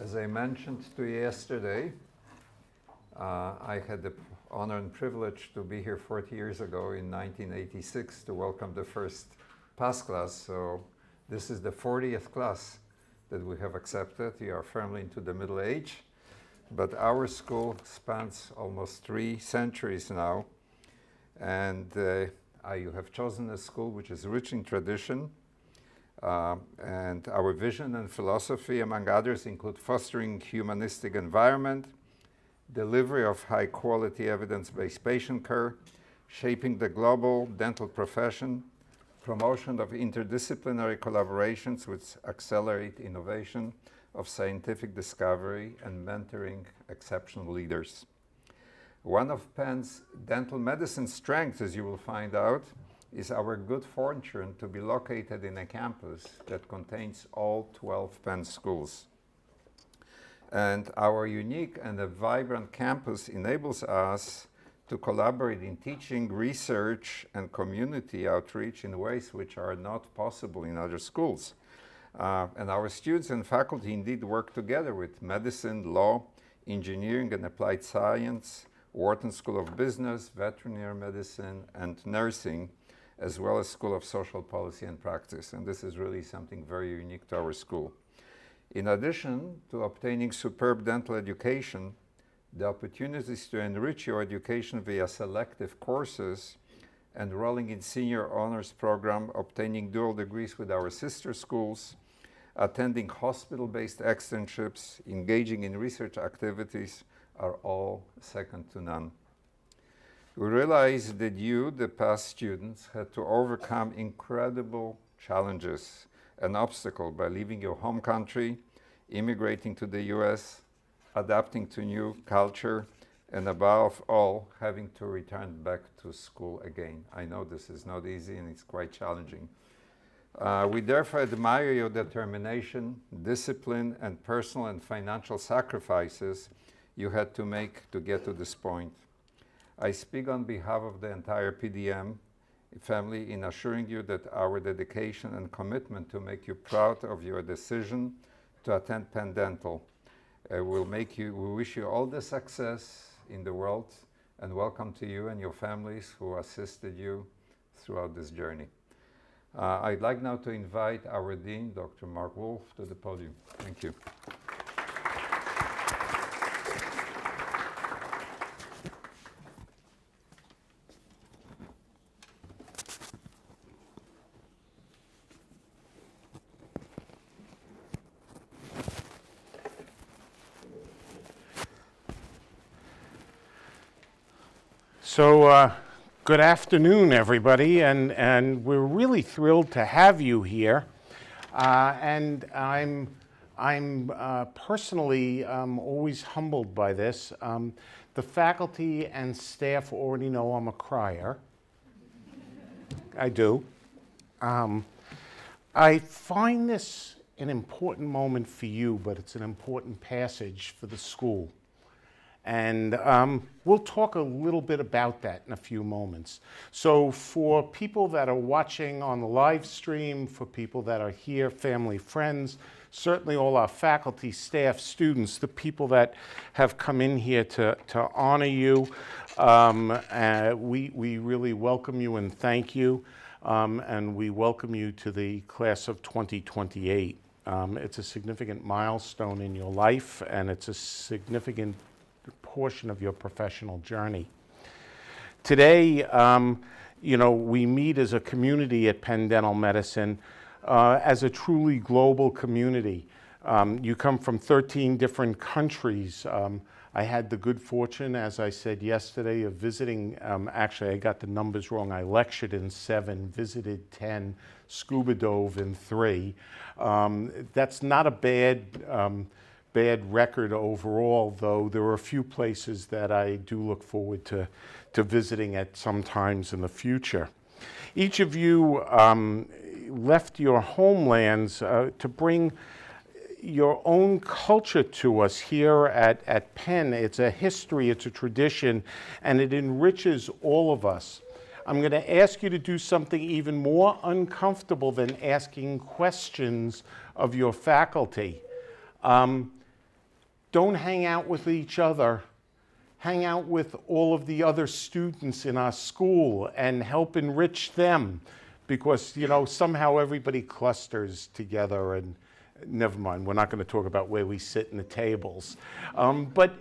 As I mentioned to you yesterday, I had the honor and privilege to be here 40 years ago in 1986 to welcome the first PASS class. So this is the 40th class that we have accepted. We are firmly into the middle age, but our school spans almost 3 centuries now. And you have chosen a school which is rich in tradition. And our vision and philosophy, among others, include fostering humanistic environment, delivery of high-quality evidence-based patient care, shaping the global dental profession, promotion of interdisciplinary collaborations which accelerate innovation of scientific discovery, and mentoring exceptional leaders. One of Penn's dental medicine strengths, as you will find out, is our good fortune to be located in a campus that contains all 12 Penn schools. And our unique and a vibrant campus enables us to collaborate in teaching, research, and community outreach in ways which are not possible in other schools. And our students and faculty indeed work together with medicine, law, engineering, and applied science, Wharton School of Business, veterinary medicine, and nursing, as well as School of Social Policy and Practice. And this is really something very unique to our school. In addition to obtaining superb dental education, the opportunities to enrich your education via selective courses, enrolling in senior honors program, obtaining dual degrees with our sister schools, attending hospital-based externships, engaging in research activities are all second to none. We realize that you, the past students, had to overcome incredible challenges and obstacles by leaving your home country, immigrating to the US, adapting to new culture, and above all, having to return back to school again. I know this is not easy and it's quite challenging. We therefore admire your determination, discipline, and personal and financial sacrifices you had to make to get to this point. I speak on behalf of the entire PDM family in assuring you that our dedication and commitment to make you proud of your decision to attend Penn Dental we wish you all the success in the world, and welcome to you and your families who assisted you throughout this journey. I'd like now to invite our Dean, Dr. Mark Wolf, to the podium. Thank you. So good afternoon, everybody, and we're really thrilled to have you here. And I'm personally always humbled by this. The faculty and staff already know I'm a crier. I do. I find this an important moment for you, but it's an important passage for the school. And we'll talk a little bit about that in a few moments. So for people that are watching on the live stream, for people that are here, family, friends, certainly all our faculty, staff, students, the people that have come in here to honor you, we really welcome you and thank you. And we welcome you to the class of 2028. It's a significant milestone in your life, and it's a significant portion of your professional journey. Today, we meet as a community at Penn Dental Medicine as a truly global community. You come from 13 different countries. I had the good fortune, as I said yesterday, of visiting, actually I got the numbers wrong. I lectured in 7, visited 10, scuba dove in 3. That's not a bad record overall, though there are a few places that I do look forward to visiting at some times in the future. Each of you left your homelands to bring your own culture to us here at Penn. It's a history, it's a tradition, and it enriches all of us. I'm going to ask you to do something even more uncomfortable than asking questions of your faculty. don't hang out with each other. Hang out with all of the other students in our school and help enrich them, because, you know, somehow everybody clusters together. And never mind, we're not going to talk about where we sit in the tables. But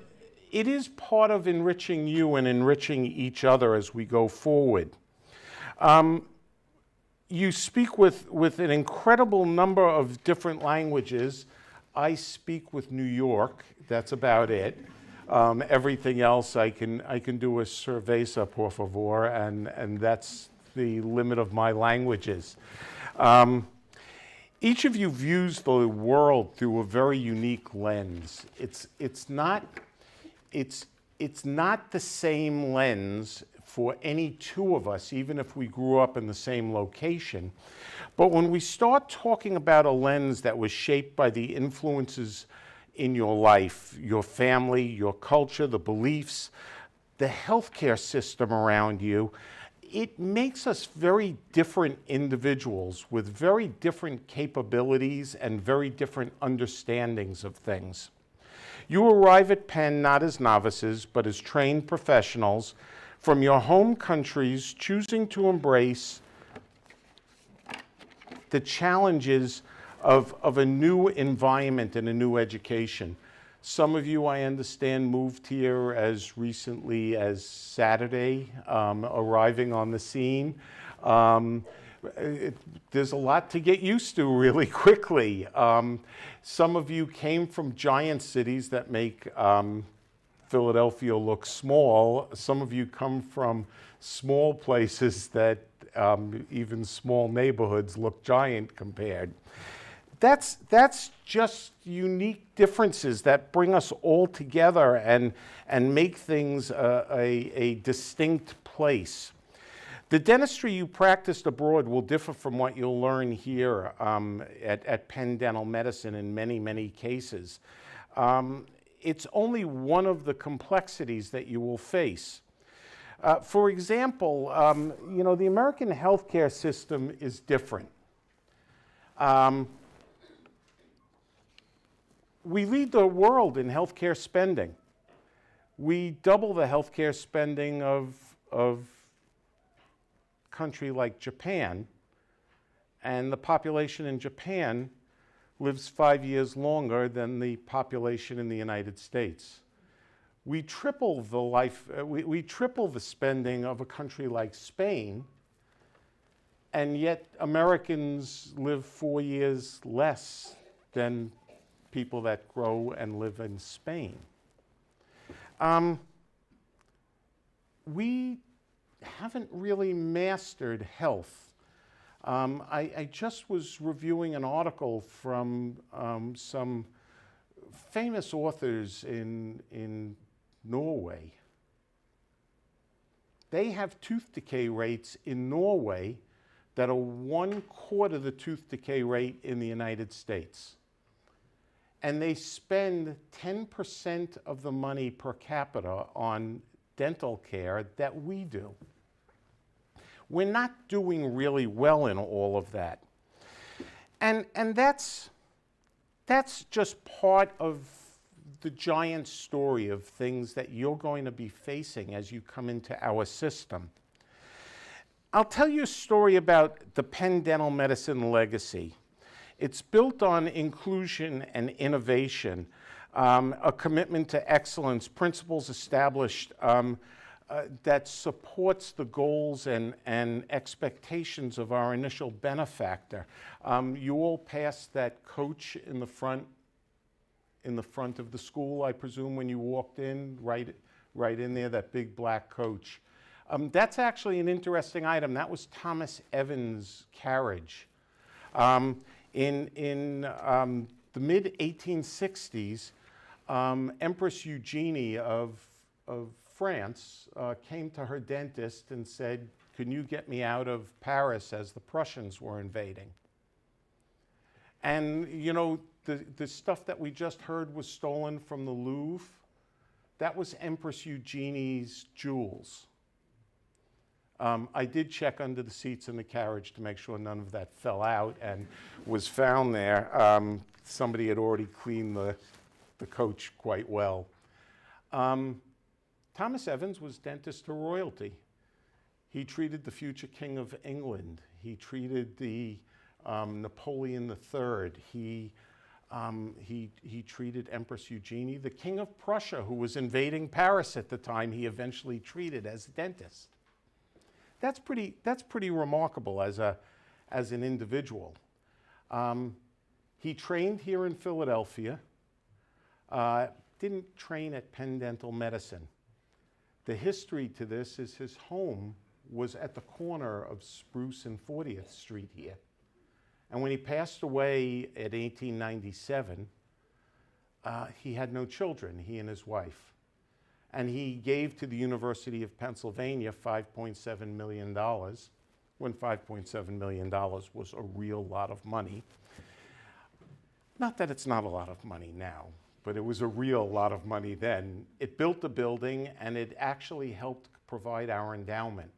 it is part of enriching you and enriching each other as we go forward. You speak with an incredible number of different languages. I speak with New York, that's about it. Everything else I can do a cerveza, por favor, and that's the limit of my languages. Each of you views the world through a very unique lens. It's not the same lens for any two of us, even if we grew up in the same location. But when we start talking about a lens that was shaped by the influences in your life, your family, your culture, the beliefs, the healthcare system around you, it makes us very different individuals with very different capabilities and very different understandings of things. You arrive at Penn not as novices, but as trained professionals from your home countries, choosing to embrace the challenges of a new environment and a new education. Some of you, I understand, moved here as recently as Saturday, arriving on the scene. There's a lot to get used to really quickly. Some of you came from giant cities that make Philadelphia look small. Some of you come from small places that even small neighborhoods look giant compared. That's just unique differences that bring us all together and make things a distinct place. The dentistry you practiced abroad will differ from what you'll learn here at Penn Dental Medicine in many, many cases. It's only one of the complexities that you will face. For example, you know, the American healthcare system is different. We lead the world in healthcare spending. We double the healthcare spending of a country like Japan, and the population in Japan lives 5 years longer than the population in the United States. We triple we triple the spending of a country like Spain, and yet Americans live 4 years less than people that grow and live in Spain. We haven't really mastered health. I just was reviewing an article from some famous authors in Norway. They have tooth decay rates in Norway that are 1/4 the tooth decay rate in the United States. And they spend 10% of the money per capita on dental care that we do. We're not doing really well in all of that. And that's just part of the giant story of things that you're going to be facing as you come into our system. I'll tell you a story about the Penn Dental Medicine legacy. It's built on inclusion and innovation, a commitment to excellence, principles established that supports the goals and expectations of our initial benefactor. You all passed that coach in the front of the school, I presume, when you walked in, right in there, that big black coach. That's actually an interesting item. That was Thomas Evans' carriage. In the mid-1860s, Empress Eugenie of France came to her dentist and said, "Can you get me out of Paris as the Prussians were invading?" And, you know, the stuff that we just heard was stolen from the Louvre. That was Empress Eugenie's jewels. I did check under the seats in the carriage to make sure none of that fell out and was found there. Somebody had already cleaned the coach quite well. Thomas Evans was dentist to royalty. He treated the future King of England. He treated the Napoleon III. He treated Empress Eugenie. The King of Prussia, who was invading Paris at the time, he eventually treated as a dentist. That's pretty remarkable as an individual. He trained here in Philadelphia. Didn't train at Penn Dental Medicine. The history to this is his home was at the corner of Spruce and 40th Street here. And when he passed away at 1897, he had no children, he and his wife. And he gave to the University of Pennsylvania $5.7 million, when $5.7 million was a real lot of money. Not that it's not a lot of money now, but it was a real lot of money then. It built the building, and it actually helped provide our endowment.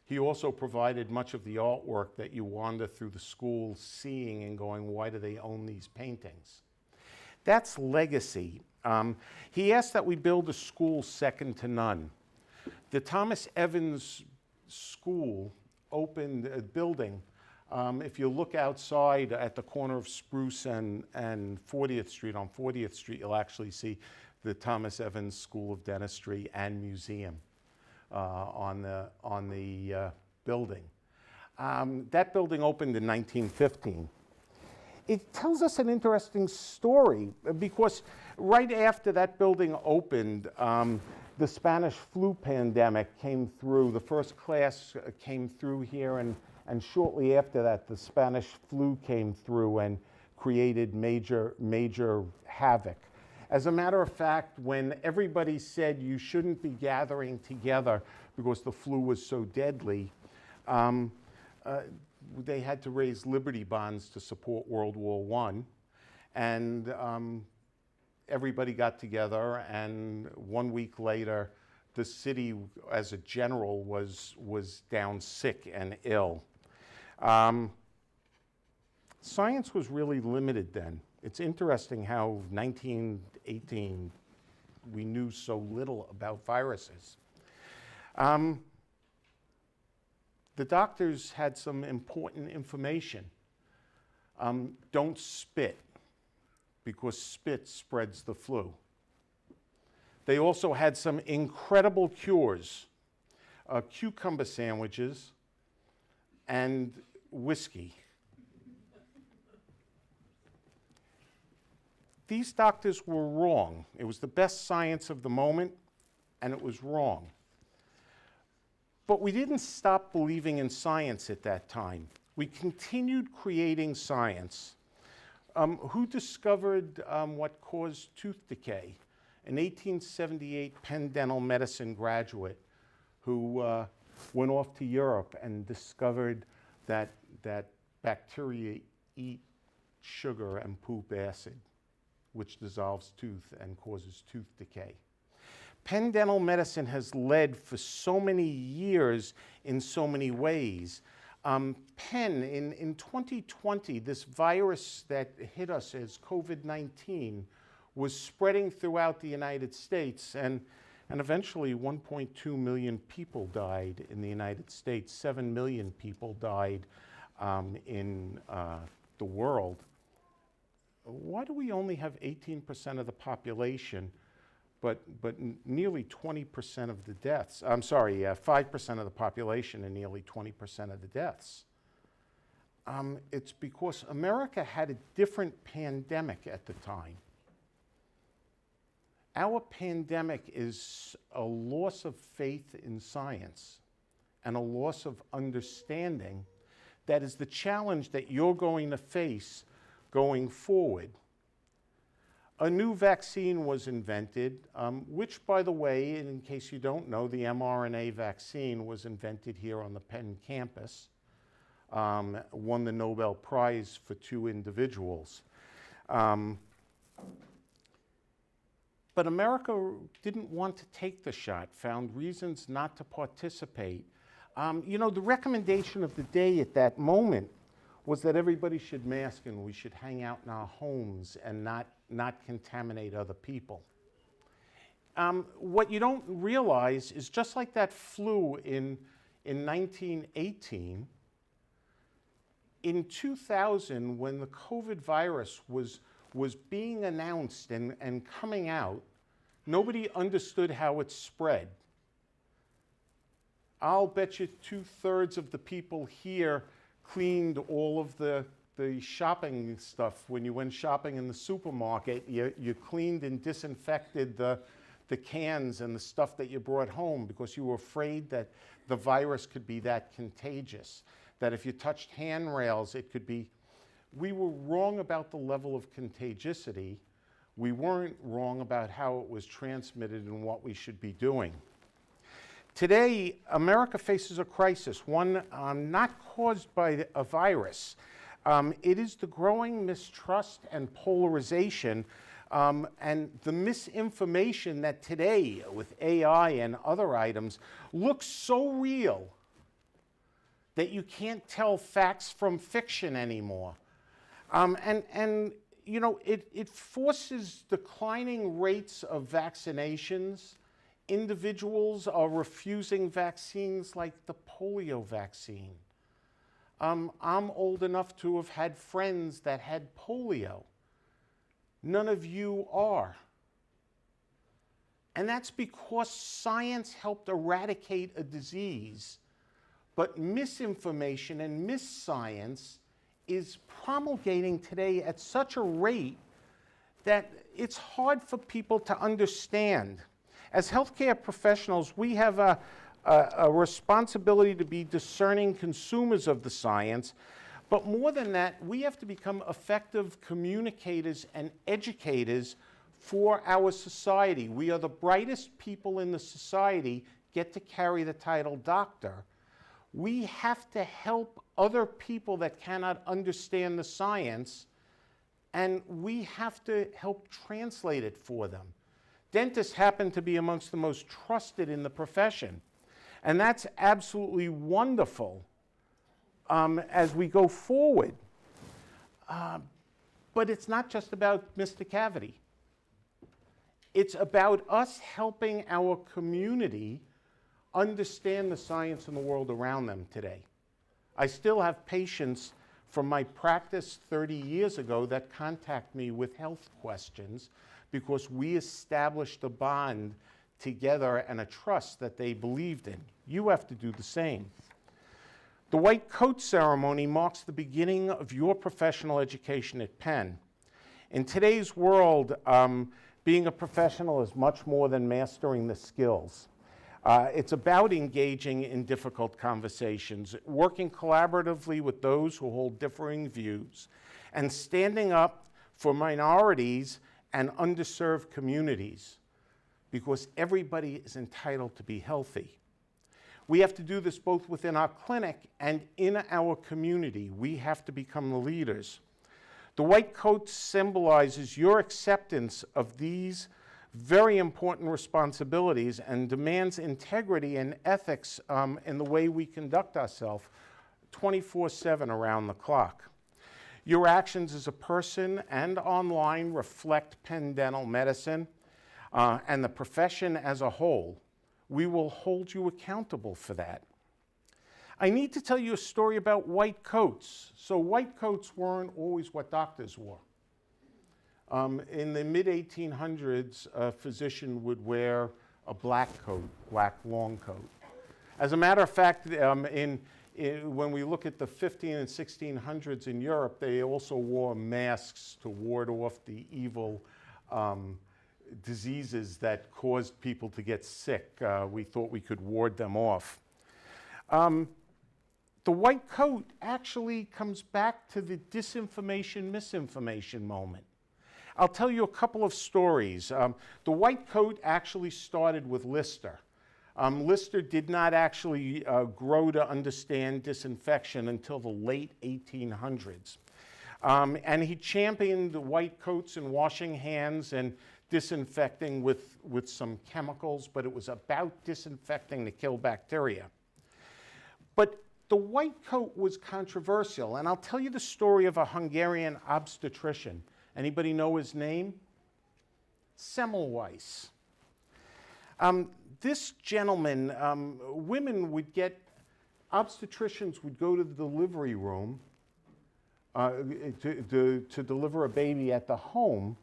He also provided much of the artwork that you wander through the school seeing and going, why do they own these paintings? That's legacy. He asked that we build a school second to none. The Thomas Evans School opened a building. If you look outside at the corner of Spruce and 40th Street, on 40th Street, you'll actually see the Thomas Evans School of Dentistry and Museum on the building. That building opened in 1915. It tells us an interesting story because right after that building opened, the Spanish flu pandemic came through. The first class came through here, and shortly after that, the Spanish flu came through and created major havoc. As a matter of fact, when everybody said you shouldn't be gathering together because the flu was so deadly, they had to raise Liberty bonds to support World War I. And everybody got together, and 1 week later, the city as a general was down sick and ill. Science was really limited then. It's interesting how 1918 we knew so little about viruses. The doctors had some important information. Don't spit, because spit spreads the flu. They also had some incredible cures, cucumber sandwiches and whiskey. These doctors were wrong. It was the best science of the moment, and it was wrong. But we didn't stop believing in science at that time. We continued creating science. Who discovered what caused tooth decay? An 1878 Penn Dental Medicine graduate who went off to Europe and discovered that bacteria eat sugar and poop acid, which dissolves tooth and causes tooth decay. Penn Dental Medicine has led for so many years in so many ways. Penn, in 2020, this virus that hit us as COVID-19 was spreading throughout the United States, and eventually 1.2 million people died in the United States. 7 million people died in the world. Why do we only have 18% of the population, but nearly 20% of the deaths? I'm sorry, 5% of the population and nearly 20% of the deaths. It's because America had a different pandemic at the time. Our pandemic is a loss of faith in science and a loss of understanding that is the challenge that you're going to face going forward. A new vaccine was invented, which, by the way, in case you don't know, the mRNA vaccine was invented here on the Penn campus, won the Nobel Prize for 2 individuals. But America didn't want to take the shot, found reasons not to participate. You know, the recommendation of the day at that moment was that everybody should mask and we should hang out in our homes and not contaminate other people. What you don't realize is just like that flu in 1918, in 2000, when the COVID virus was being announced and coming out, nobody understood how it spread. I'll bet you 2/3 of the people here cleaned all of the shopping stuff. When you went shopping in the supermarket, you cleaned and disinfected the cans and the stuff that you brought home because you were afraid that the virus could be that contagious, that if you touched handrails, it could be. We were wrong about the level of contagiosity. We weren't wrong about how it was transmitted and what we should be doing. Today, America faces a crisis, one not caused by a virus. It is the growing mistrust and polarization and the misinformation that today, with AI and other items, looks so real that you can't tell facts from fiction anymore. You know, it forces declining rates of vaccinations. Individuals are refusing vaccines like the polio vaccine. I'm old enough to have had friends that had polio. None of you are. And that's because science helped eradicate a disease, but misinformation and misscience is promulgating today at such a rate that it's hard for people to understand. As healthcare professionals, we have a responsibility to be discerning consumers of the science, but more than that, we have to become effective communicators and educators for our society. We are the brightest people in the society, get to carry the title doctor. We have to help other people that cannot understand the science, and we have to help translate it for them. Dentists happen to be amongst the most trusted in the profession, and that's absolutely wonderful as we go forward. But it's not just about Mr. Cavity. It's about us helping our community understand the science in the world around them today. I still have patients from my practice 30 years ago that contact me with health questions because we established a bond together and a trust that they believed in. You have to do the same. The white coat ceremony marks the beginning of your professional education at Penn. In today's world, being a professional is much more than mastering the skills. It's about engaging in difficult conversations, working collaboratively with those who hold differing views, and standing up for minorities and underserved communities, because everybody is entitled to be healthy. We have to do this both within our clinic and in our community. We have to become the leaders. The white coat symbolizes your acceptance of these very important responsibilities and demands integrity and ethics in the way we conduct ourselves 24/7 around the clock. Your actions as a person and online reflect Penn Dental Medicine and the profession as a whole. We will hold you accountable for that. I need to tell you a story about white coats. So white coats weren't always what doctors wore. In the mid-1800s, a physician would wear a black coat, black long coat. As a matter of fact, when we look at the 15 and 1600s in Europe, they also wore masks to ward off the evil diseases that caused people to get sick. We thought we could ward them off. The white coat actually comes back to the disinformation, misinformation moment. I'll tell you a couple of stories. The white coat actually started with Lister. Lister did not actually grow to understand disinfection until the late 1800s. And he championed the white coats and washing hands and disinfecting with some chemicals, but it was about disinfecting to kill bacteria. But The white coat was controversial, and I'll tell you the story of a Hungarian obstetrician. Anybody know his name? Semmelweis. This gentleman, obstetricians would go to the delivery room to deliver a baby at the home,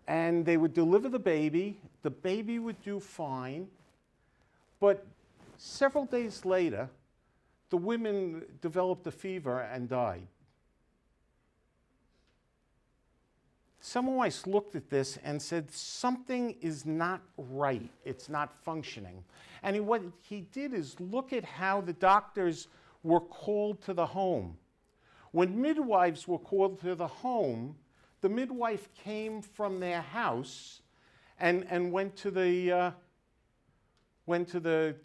and they would deliver the baby would do fine, but several days later, the women developed a fever and died. Semmelweis looked at this and said, something is not right. It's not functioning. And what he did is look at how the doctors were called to the home. When midwives were called to the home, the midwife came from their house and went to the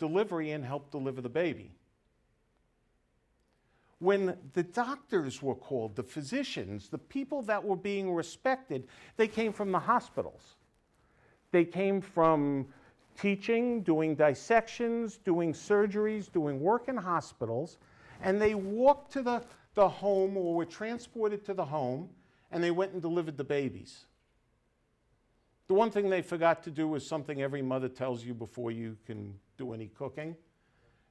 delivery and helped deliver the baby. When the doctors were called, the physicians, the people that were being respected, they came from the hospitals. They came from teaching, doing dissections, doing surgeries, doing work in hospitals, and they walked to the home or were transported to the home, and they went and delivered the babies. The one thing they forgot to do is something every mother tells you before you can do any cooking.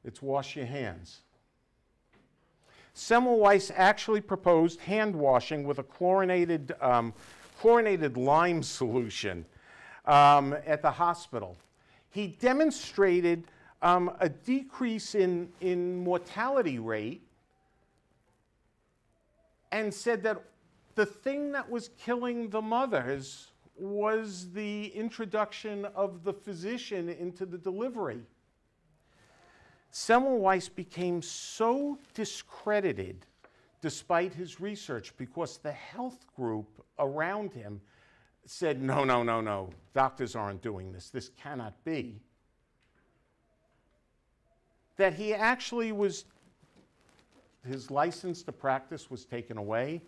It's wash your hands. Semmelweis actually proposed hand washing with a chlorinated lime solution at the hospital. He demonstrated a decrease in mortality rate and said that the thing that was killing the mothers was the introduction of the physician into the delivery. Semmelweis became so discredited despite his research because the health group around him said, no, doctors aren't doing this. This cannot be. That he actually his license to practice was taken away,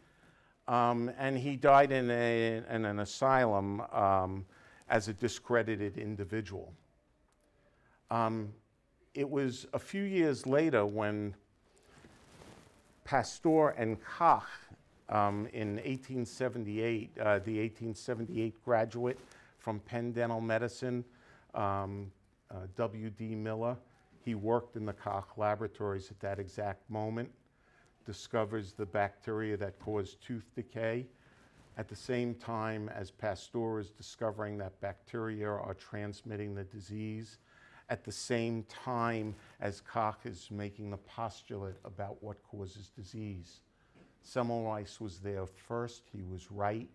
and he died in an asylum as a discredited individual. It was a few years later when Pasteur and Koch, in 1878, the 1878 graduate from Penn Dental Medicine, W.D. Miller, he worked in the Koch laboratories at that exact moment, discovers the bacteria that cause tooth decay. At the same time as Pasteur is discovering that bacteria are transmitting the disease, at the same time as Koch is making the postulate about what causes disease. Semmelweis was there first, he was right,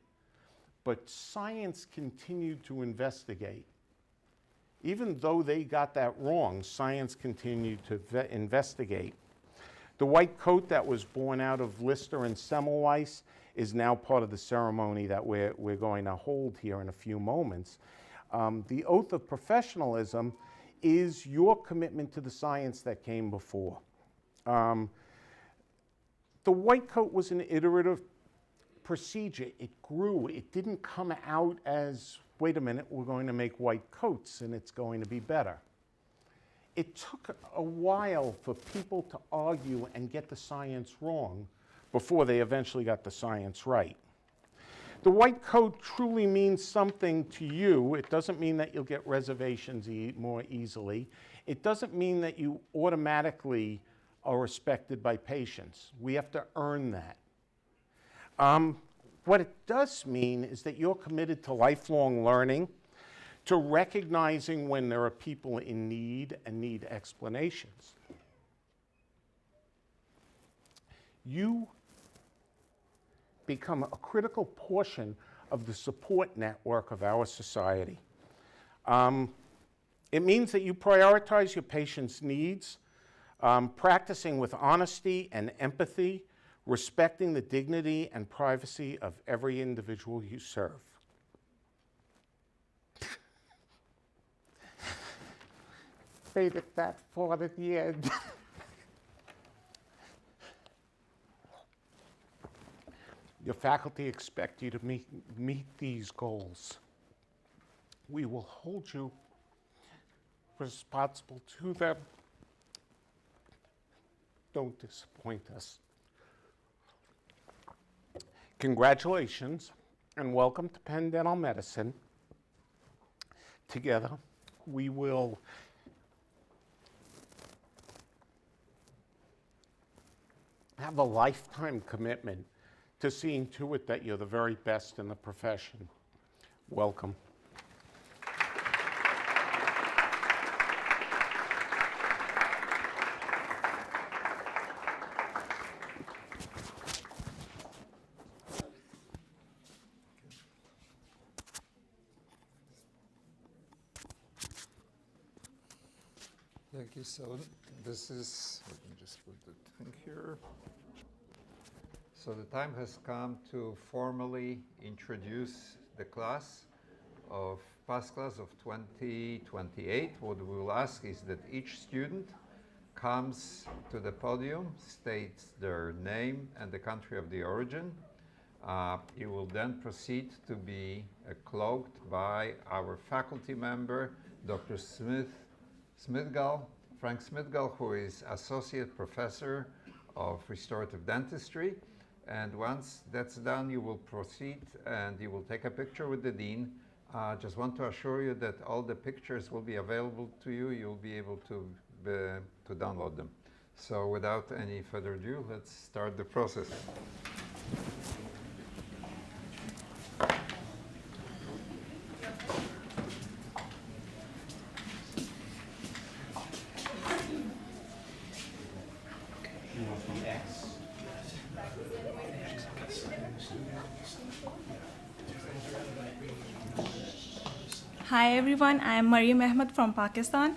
but science continued to investigate. Even though they got that wrong, science continued to investigate. The white coat that was born out of Lister and Semmelweis is now part of the ceremony that we're going to hold here in a few moments. The oath of professionalism is your commitment to the science that came before. The white coat was an iterative procedure. It grew. It didn't come out as, wait a minute, we're going to make white coats and it's going to be better. It took a while for people to argue and get the science wrong before they eventually got the science right. The white coat truly means something to you. It doesn't mean that you'll get reservations more easily. It doesn't mean that you automatically are respected by patients. We have to earn that. What it does mean is that you're committed to lifelong learning, to recognizing when there are people in need and need explanations. You become a critical portion of the support network of our society. It means that you prioritize your patient's needs, practicing with honesty and empathy, respecting the dignity and privacy of every individual you serve. Made it that far at the end. Your faculty expect you to meet these goals. We will hold you responsible to them. don't disappoint us. Congratulations and welcome to Penn Dental Medicine. Together, we will have a lifetime commitment to seeing to it that you're the very best in the profession. Welcome. Thank you. So this is, let me just put the thing here. So the time has come to formally introduce the class of past class of 2028. What we will ask is that each student comes to the podium, states their name and the country of the origin. You will then proceed to be cloaked by our faculty member, Dr. Frank Smithgall, who is Associate Professor of Restorative Dentistry. And once that's done, you will proceed and you will take a picture with the Dean. Just want to assure you that all the pictures will be available to you. You'll be able to download them. So without any further ado, let's start the process. Hi everyone, I am Mariam Ahmed from Pakistan.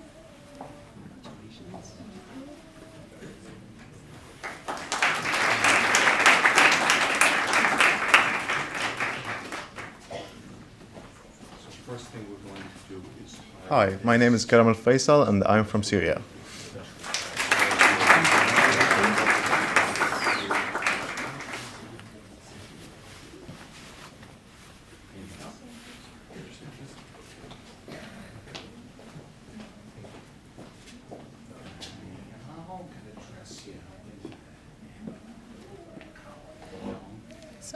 First thing we're going to do is Hi, my name is Karam Al-Faisal and I'm from Syria.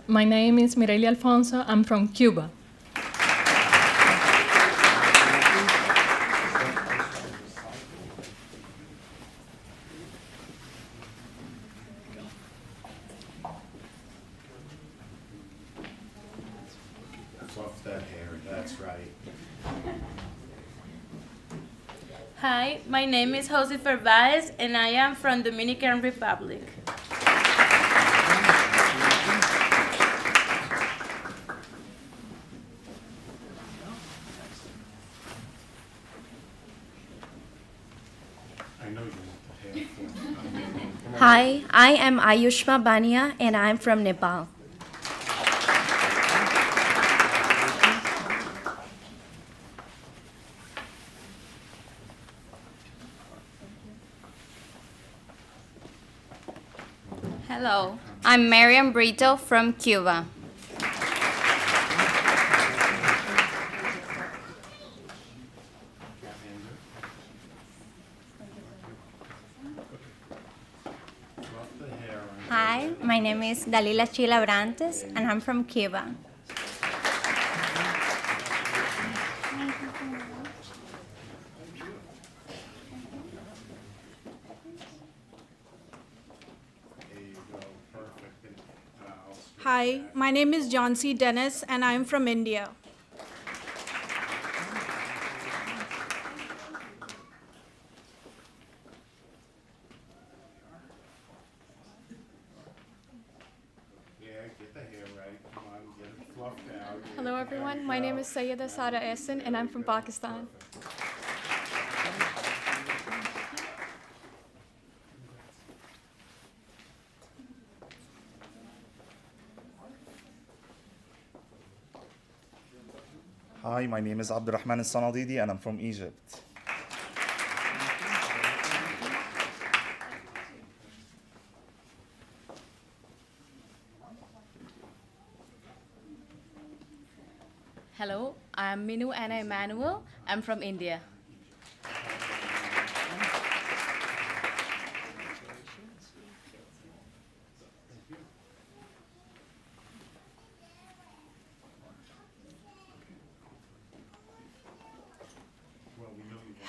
My name is Mireille Alfonso. I'm from Cuba. fluff that hair, that's right. Hi, my name is Josifer Baez, and I am from Dominican Republic. I know you want the hair fluff. Hi, I am Ayushma Bania and I'm from Nepal. Hello, I'm Mariam Brito from Cuba. Fluff the hair. Hi, my name is Dalila Chila Brantes and I'm from Cuba. There you go, perfect. And, I'll straighten Hi, my name is Jhansi Dennis and I'm from India. Yeah, get the hair right. Come on, get it fluffed out. Hello, everyone. My name is Sayyida Sara Ehsan, and I'm from Pakistan. Hi, my name is Abdurrahman Al-Sanadidi and I'm from Egypt. Hello, I am Minu Anna Emmanuel. I'm from India.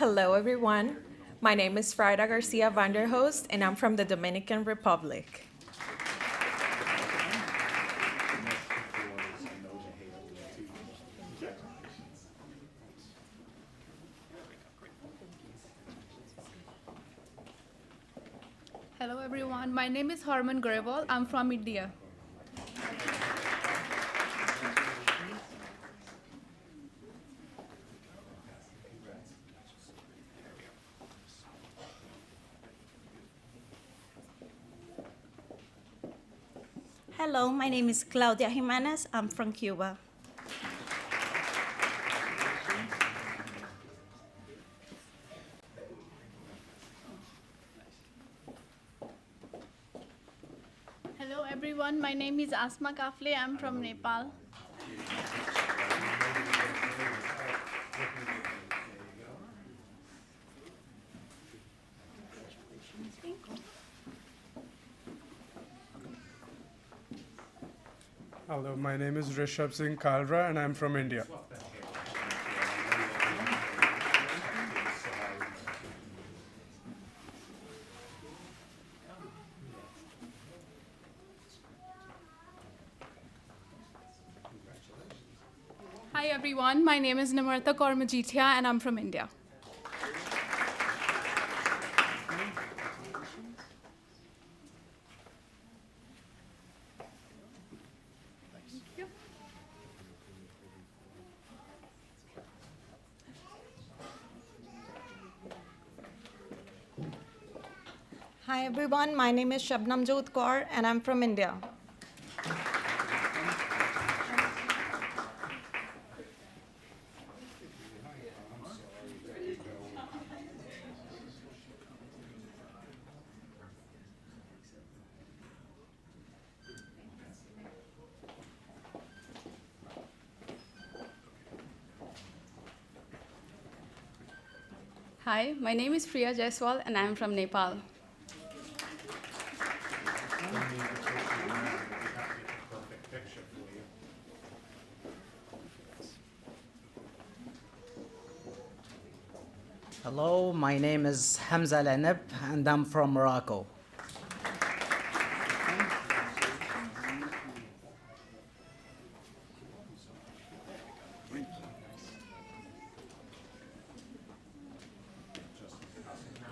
Hello, everyone. My name is Frida Garcia Vanderhost, and I'm from the Dominican Republic. Hello everyone, my name is Harman Grewal. I'm from India. Hello, my name is Claudia Jimenez. I'm from Cuba. Hello everyone, my name is Asma Kafle. I'm from Nepal. Hello, my name is Rishabh Singh Kalra and I'm from India. Hi everyone, my name is Namarta Kaur and I'm from India. Hi everyone, my name is Shabnam Jot Kaur and I'm from India. Hi, my name is Priya Jaiswal and I am from Nepal. Hello, my name is Hamza Laneb and I'm from Morocco.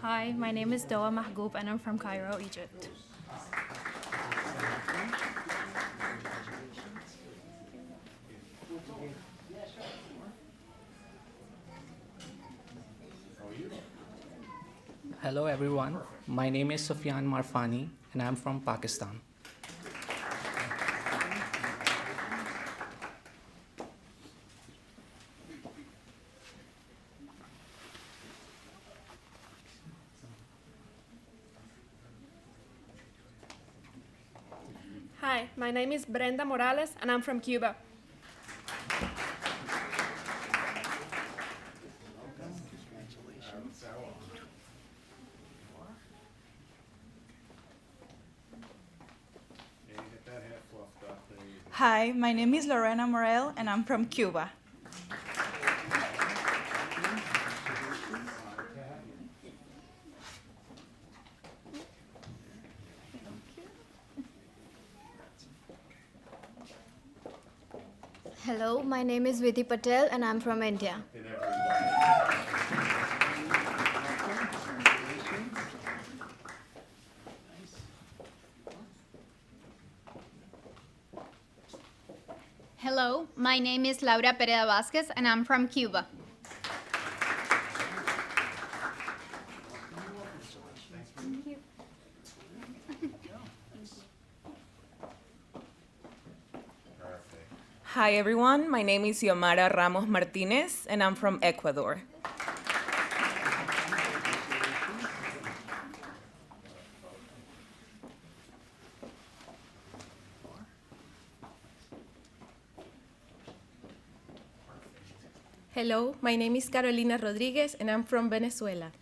Hi, my name is Doa Mahgoub and I'm from Cairo, Egypt. Hello everyone, my name is Sufyan Marfani and I'm from Pakistan. Hi, my name is Brenda Morales and I'm from Cuba. Hi, my name is Lorena Morel and I'm from Cuba. Hello, my name is Vidhi Patel and I'm from India. Hello, my name is Laura Pereda Vasquez and I'm from Cuba. Hi, everyone. My name is Xiomara Ramos Martinez, and I'm from Ecuador. Hello, my name is Carolina Rodriguez and I'm from Venezuela.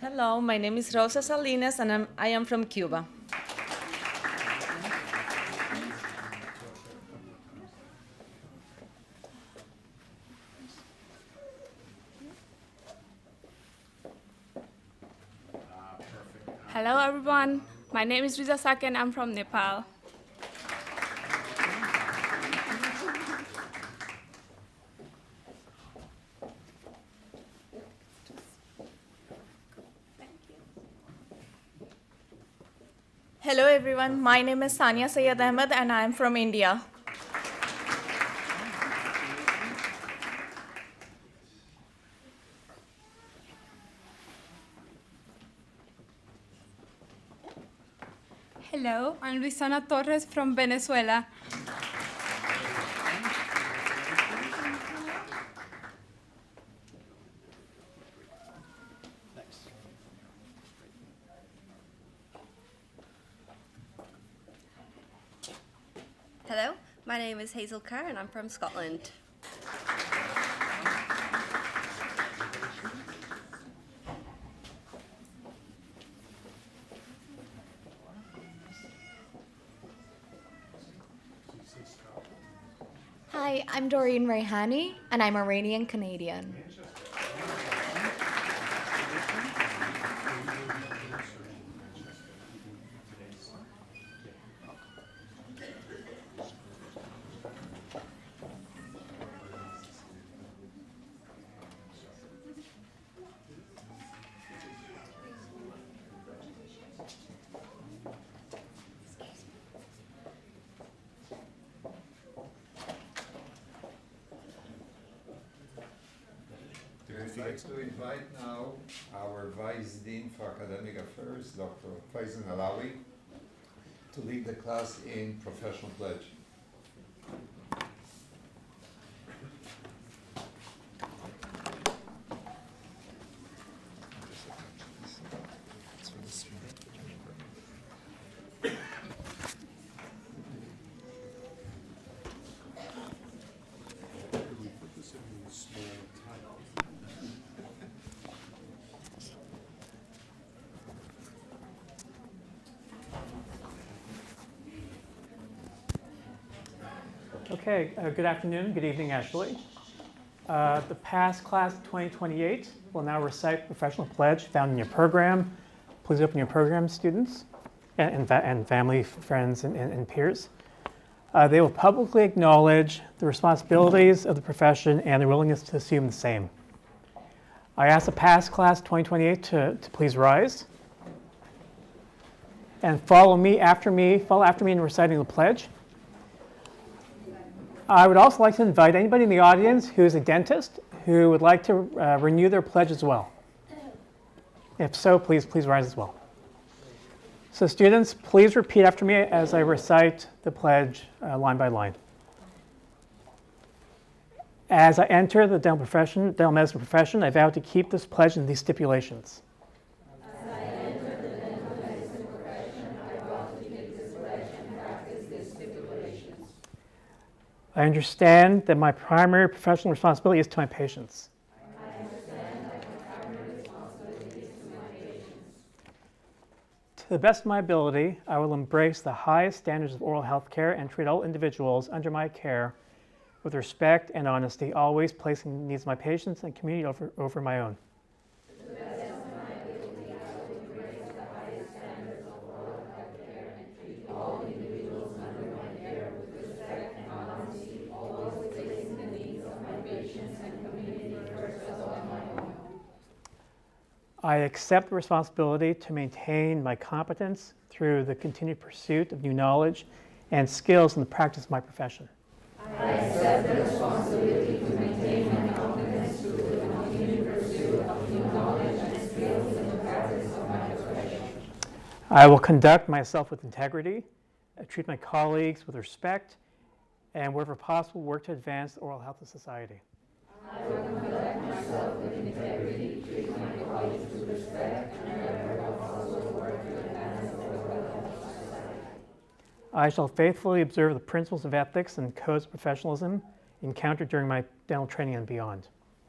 Hello, my name is Rosa Salinas and I am from Cuba. Hello everyone, my name is Riza Saki and I'm from Nepal. Hello everyone, my name is Sania Sayyed Ahmed and I am from India. Hello, I'm Luisana Torres from Venezuela. Hello, my name is Hazel Kerr and I'm from Scotland. Hi, I'm Doreen Raihani, and I'm Iranian Canadian. I'd like to invite now our Vice Dean for Academic Affairs, Dr. Faizan Alawi, to lead the class in Professional Pledge. Okay, good afternoon, good evening actually. The past class of 2028 will now recite Professional Pledge found in your program. Please open your program, students, and family, friends, and peers. They will publicly acknowledge the responsibilities of the profession and their willingness to assume the same. I ask the past class 2028 to please rise and follow after me in reciting the pledge. I would also like to invite anybody in the audience who is a dentist who would like to renew their pledge as well. If so, please rise as well. So students, please repeat after me as I recite the pledge line by line. As I enter the dental medicine profession, I vow to keep this pledge and these stipulations. I understand that my primary professional responsibility is to my patients. To the best of my ability, I will embrace the highest standards of oral health care and treat all individuals under my care with respect and honesty, always placing the needs of my patients and community over my own. I accept the responsibility to maintain my competence through the continued pursuit of new knowledge and skills in the practice of my profession. I accept the responsibility to maintain my competence through the continued pursuit of new knowledge and skills in the practice of my profession. I will conduct myself with integrity, treat my colleagues with respect, and wherever possible, work to advance the oral health of society. I will conduct myself with integrity, treat my colleagues with respect, and wherever possible work to advance the oral health of society. I shall faithfully observe the principles of ethics and codes of professionalism encountered during my dental training and beyond.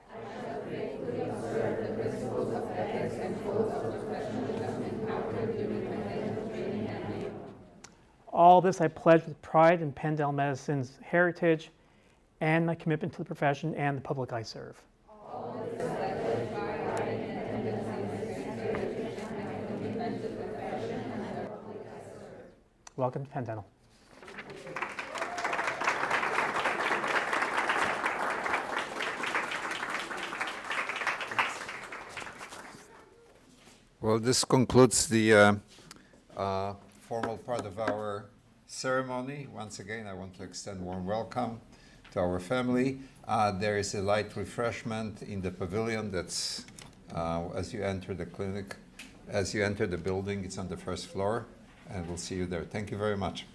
I shall faithfully observe the principles of ethics and codes of all this I pledge with pride in Penn Dental Medicine's heritage and my commitment to the profession and the public I serve. Welcome to Penn Dental. Well, this concludes the formal part of our ceremony. Once again, I want to extend a warm welcome to our family. There is a light refreshment in the pavilion that's as you enter the clinic. As you enter the building, it's on the first floor, and we'll see you there. Thank you very much.